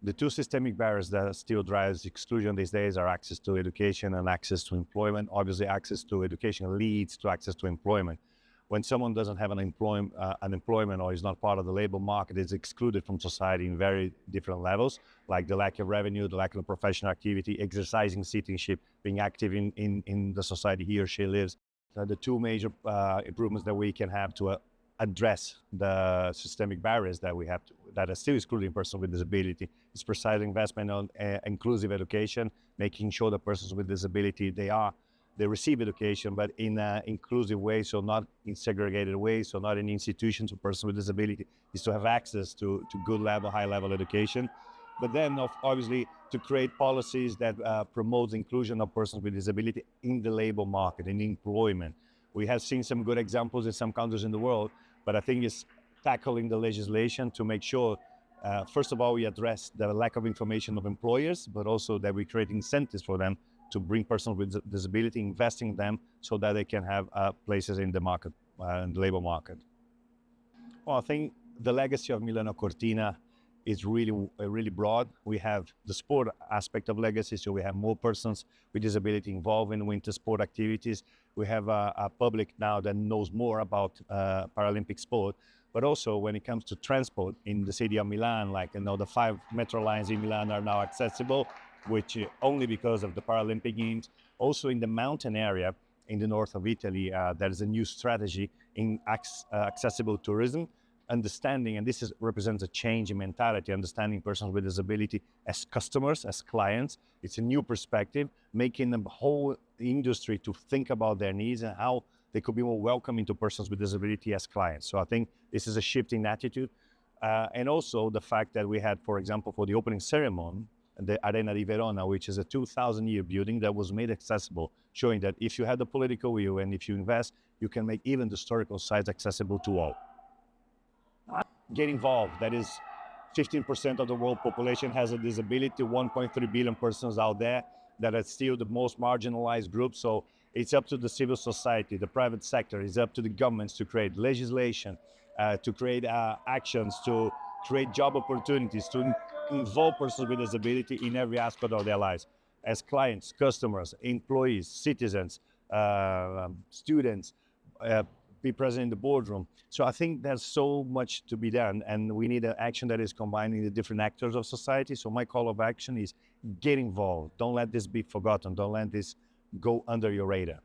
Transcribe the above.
The two systemic barriers that still drives exclusion these days are access to education and access to employment. Obviously, access to education leads to access to employment. When someone doesn't have an employment or is not part of the labor market, is excluded from society in very different levels, like the lack of revenue, the lack of professional activity, exercising citizenship, being active in the society he or she lives. So the two major improvements that we can have to address the systemic barriers that we have that are still excluding persons with disability is precise investment on inclusive education, making sure that persons with disability, they receive education, but in an inclusive way, so not in segregated ways, so not in institutions for persons with disability, is to have access to good level, high level education. But then obviously to create policies that promote inclusion of persons with disability in the labor market, in employment. We have seen some good examples in some countries in the world, but I think it's tackling the legislation to make sure, first of all, we address the lack of information of employers, but also that we create incentives for them to bring persons with disability, investing in them so that they can have places in the market, in the labor market. Well, I think the legacy of Milano Cortina is really broad. We have the sport aspect of legacy, so we have more persons with disability involved in winter sport activities. We have a public now that knows more about Paralympic sport, but also when it comes to transport in the city of Milan, like the 5 metro lines in Milan are now accessible, which only because of the Paralympic Games. Also in the mountain area in the north of Italy, there is a new strategy in accessible tourism, understanding, and represents a change in mentality, understanding persons with disability as customers, as clients. It's a new perspective, making the whole industry to think about their needs and how they could be more welcoming to persons with disability as clients. So I think this is a shift in attitude. And also the fact that we had, for example, for the opening ceremony, the Arena di Verona, which is a 2,000-year building that was made accessible, showing that if you have the political will and if you invest, you can make even the historical sites accessible to all. Get involved. That is 15% of the world population has a disability, 1.3 billion persons out there that are still the most marginalized group. So it's up to the civil society, the private sector, it's up to the governments to create legislation, to create actions, to create job opportunities, to involve persons with disability in every aspect of their lives, as clients, customers, employees, citizens, students, be present in the boardroom. So I think there's so much to be done, and we need an action that is combining the different actors of society. So my call of action is get involved. Don't let this be forgotten. Don't let this go under your radar.